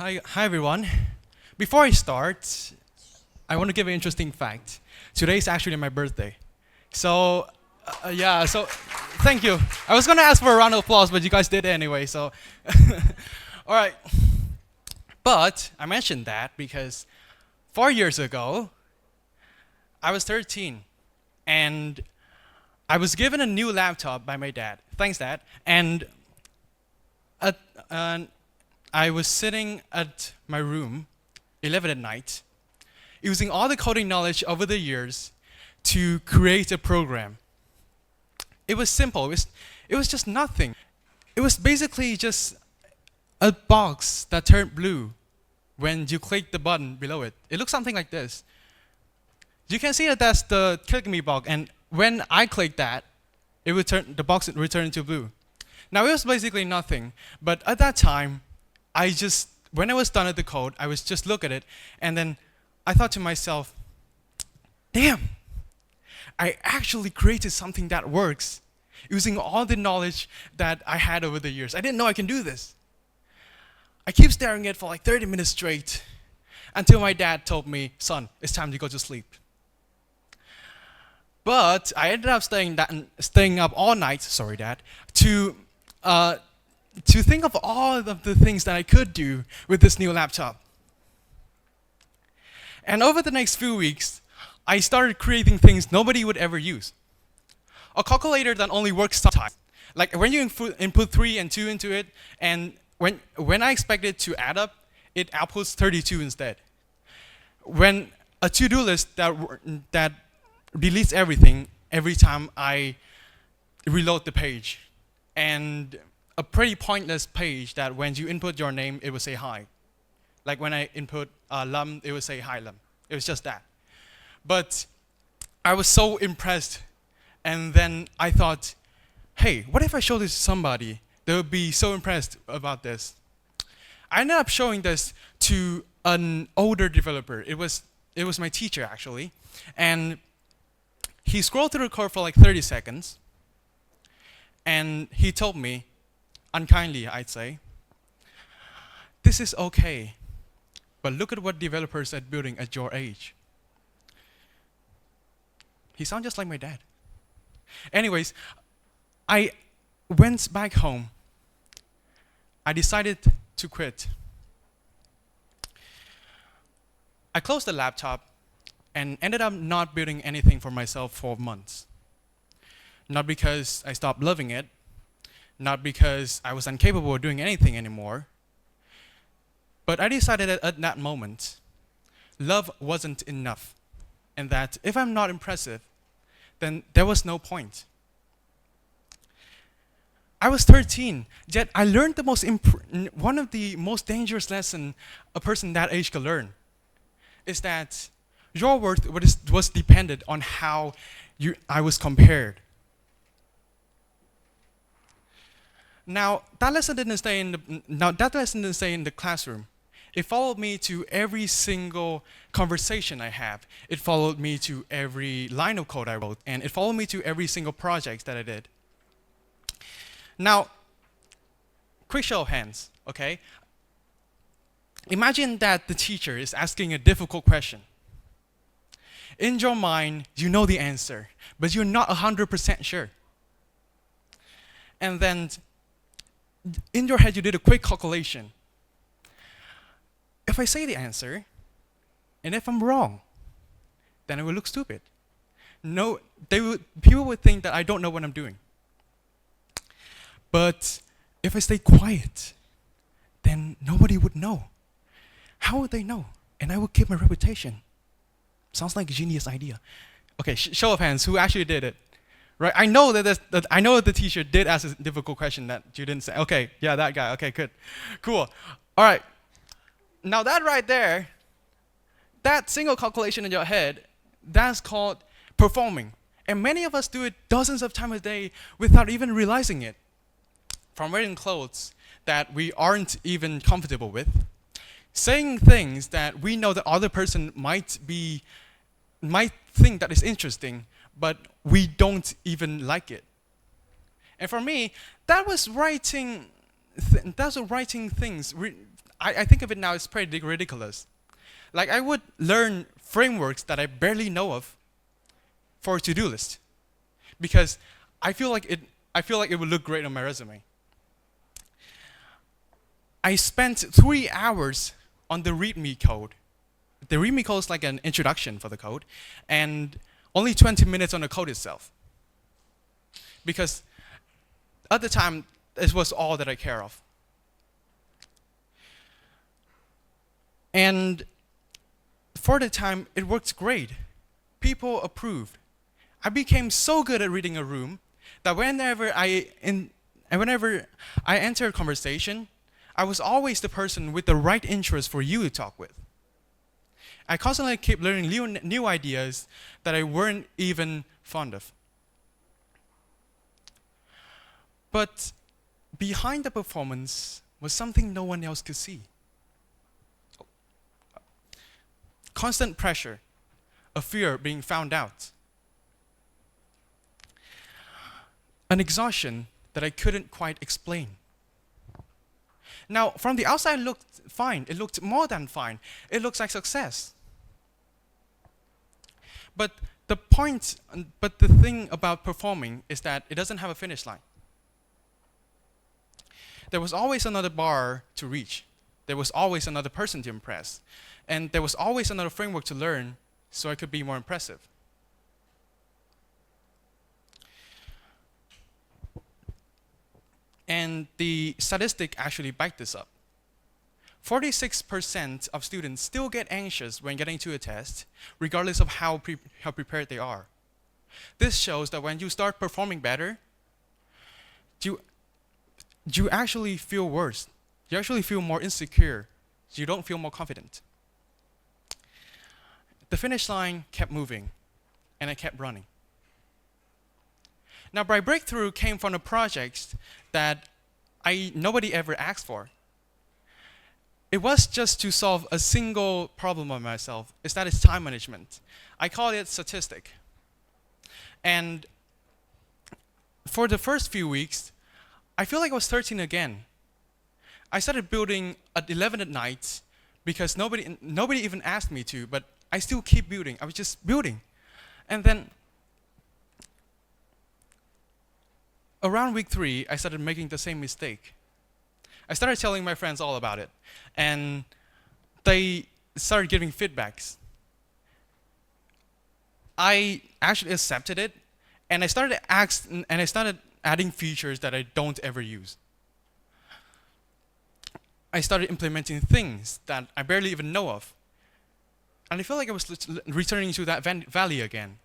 Hi everyone. Before I start, I want to give an interesting fact. Today is actually my birthday. So, thank you. I was going to ask for a round of applause, but you guys did it anyway, so. All right. But I mentioned that because 4 years ago, I was 13 and I was given a new laptop by my dad. Thanks, Dad. And at, uh, I was sitting at my room, 11 at night, using all the coding knowledge over the years to create a program. It was simple. It was just nothing. It was basically just a box that turned blue when you click the button below it. It looks something like this. You can see that that's the click me box, and when I click that, the box would return into blue. Now it was basically nothing, but at that time, when I was done with the code, I was just look at it, and then I thought to myself, damn, I actually created something that works using all the knowledge that I had over the years. I didn't know I can do this. I keep staring at it for like 30 minutes straight until my dad told me, son, it's time to go to sleep. But I ended up staying up all night, sorry Dad, to think of all of the things that I could do with this new laptop. And over the next few weeks, I started creating things nobody would ever use. A calculator that only works sometimes. Like when you input 3 and 2 into it, and when I expect it to add up, it outputs 32 instead. When a to-do list that deletes everything every time I reload the page, and a pretty pointless page that when you input your name, it will say hi. Like when I input Lum, it will say hi Lum. It was just that. But I was so impressed, and then I thought, hey, what if I show this to somebody? They would be so impressed about this. I ended up showing this to an older developer. It was my teacher actually, and he scrolled through the code for like 30 seconds, and he told me, unkindly I'd say, this is okay, but look at what developers are building at your age. He sounds just like my dad. Anyways, I went back home. I decided to quit. I closed the laptop and ended up not building anything for myself for months. Not because I stopped loving it, not because I was incapable of doing anything anymore, but I decided that at that moment, love wasn't enough, and that if I'm not impressive, then there was no point. I was 13, yet I learned one of the most dangerous lessons a person that age could learn, is that your worth was dependent on how I was compared. Now that lesson didn't stay in the classroom. It followed me to every single conversation I have. It followed me to every line of code I wrote, and it followed me to every single project that I did. Now, quick show of hands, okay? Imagine that the teacher is asking a difficult question. In your mind, you know the answer, but you're not 100% sure. And then, in your head, you did a quick calculation. If I say the answer, and if I'm wrong, then it will look stupid. No, people would think that I don't know what I'm doing. But if I stay quiet, then nobody would know. How would they know? And I would keep my reputation. Sounds like a genius idea. Okay, show of hands, who actually did it? Right? I know that the teacher did ask a difficult question that you didn't say. Okay, yeah, that guy. Okay, good. Cool. All right. Now that right there, that single calculation in your head, that's called performing. And many of us do it dozens of times a day without even realizing it. From wearing clothes that we aren't even comfortable with, saying things that we know the other person might think that is interesting, but we don't even like it. And for me, that was writing things. I think of it now, it's pretty ridiculous. Like I would learn frameworks that I barely know of for a to-do list because I feel like it would look great on my resume. I spent 3 hours on the README code. The README code is like an introduction for the code, and only 20 minutes on the code itself. Because at the time, this was all that I care of. And for the time, it worked great. People approved. I became so good at reading a room that whenever I enter a conversation, I was always the person with the right interest for you to talk with. I constantly kept learning new ideas that I weren't even fond of. But behind the performance was something no one else could see. Constant pressure, a fear of being found out, an exhaustion that I couldn't quite explain. Now, from the outside, it looked fine. It looked more than fine. It looks like success. But the thing about performing is that it doesn't have a finish line. There was always another bar to reach. There was always another person to impress. And there was always another framework to learn so I could be more impressive. And the statistic actually backed this up. 46% of students still get anxious when getting to a test, regardless of how prepared they are. This shows that when you start performing better, you actually feel worse. You actually feel more insecure. You don't feel more confident. The finish line kept moving, and I kept running. Now, my breakthrough came from the projects that nobody ever asked for. It was just to solve a single problem of myself. It's time management. I call it statistic. And for the first few weeks, I feel like I was 13 again. I started building at 11 at night because nobody even asked me to, but I still keep building. I was just building. And then around week 3, I started making the same mistake. I started telling my friends all about it, and they started giving feedbacks. I actually accepted it, and I started adding features that I don't ever use. I started implementing things that I barely even know of. And I feel like I was returning to that valley again.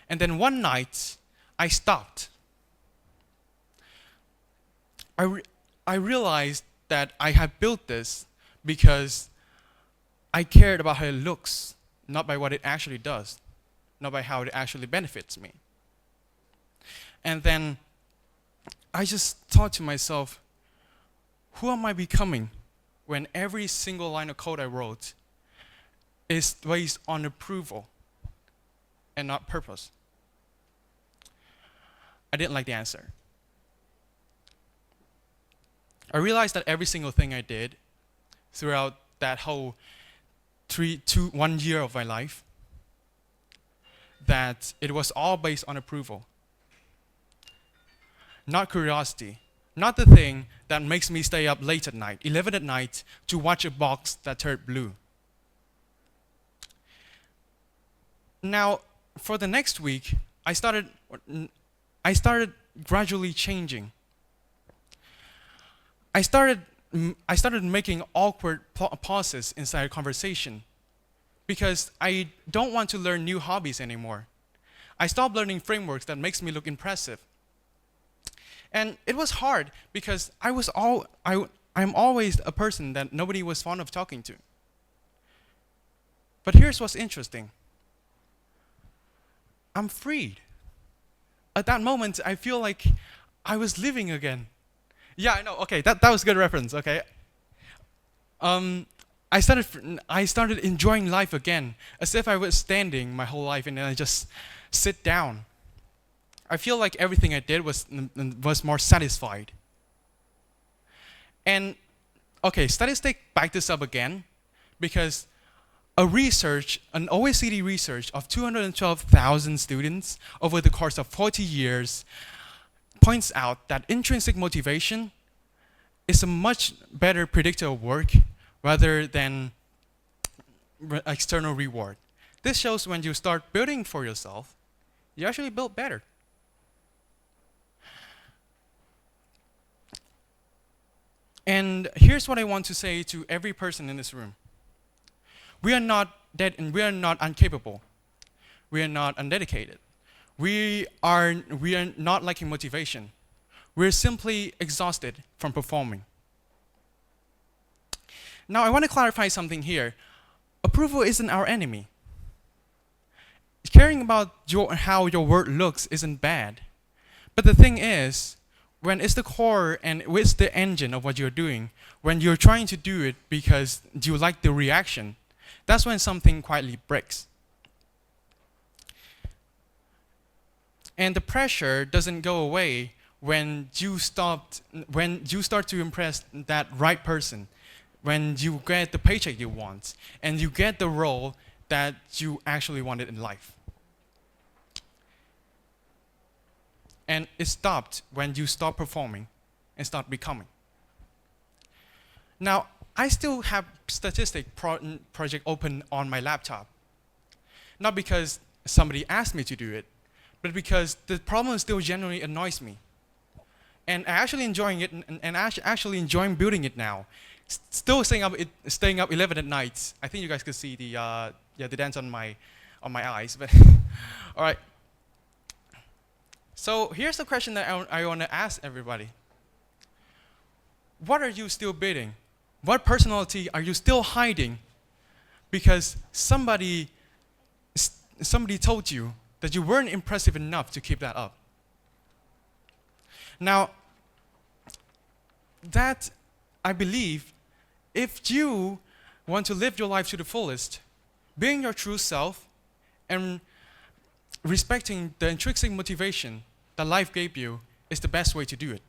And then one night, I stopped. I realized that I had built this because I cared about how it looks, not by what it actually does, not by how it actually benefits me. And then I just thought to myself, who am I becoming when every single line of code I wrote is based on approval and not purpose? I didn't like the answer. I realized that every single thing I did throughout that whole 1 year of my life, that it was all based on approval, not curiosity, not the thing that makes me stay up late at night, 11 at night, to watch a box that turned blue. Now, for the next week, I started gradually changing. I started making awkward pauses inside a conversation because I don't want to learn new hobbies anymore. I stopped learning frameworks that makes me look impressive. And it was hard because I'm always a person that nobody was fond of talking to. But here's what's interesting. I'm freed. At that moment, I feel like I was living again. Yeah, I know. Okay, that was a good reference. Okay. I started enjoying life again, as if I was standing my whole life and then I just sit down. I feel like everything I did was more satisfied. And Okay, statistic back this up again because an OECD research of 212,000 students over the course of 40 years points out that intrinsic motivation is a much better predictor of work rather than external reward. This shows when you start building for yourself, you actually build better. And here's what I want to say to every person in this room. We are not dead and we are not incapable. We are not undedicated. We are not lacking motivation. We're simply exhausted from performing. Now I want to clarify something here. Approval isn't our enemy. Caring about how your work looks isn't bad. But the thing is, when it's the core and it's the engine of what you're doing, when you're trying to do it because you like the reaction, that's when something quietly breaks. And the pressure doesn't go away when you start to impress that right person, when you get the paycheck you want, and you get the role that you actually wanted in life. And it stopped when you stop performing and start becoming. Now, I still have statistic project open on my laptop. Not because somebody asked me to do it, but because the problem still genuinely annoys me. And I actually enjoying it and actually enjoying building it now. Still staying up 11 at night. I think you guys could see the dance on my eyes. But all right. So here's the question that I want to ask everybody. What are you still building? What personality are you still hiding because somebody told you that you weren't impressive enough to keep that up? Now, that I believe, if you want to live your life to the fullest, being your true self and respecting the intrinsic motivation that life gave you is the best way to do it.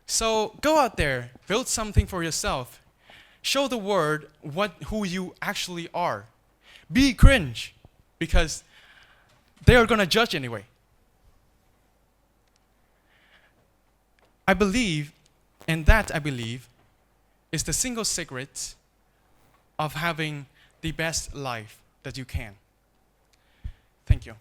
So go out there, build something for yourself. Show the world who you actually are. Be cringe, because they are going to judge anyway. I believe, and that I believe, is the single secret of having the best life that you can. Thank you.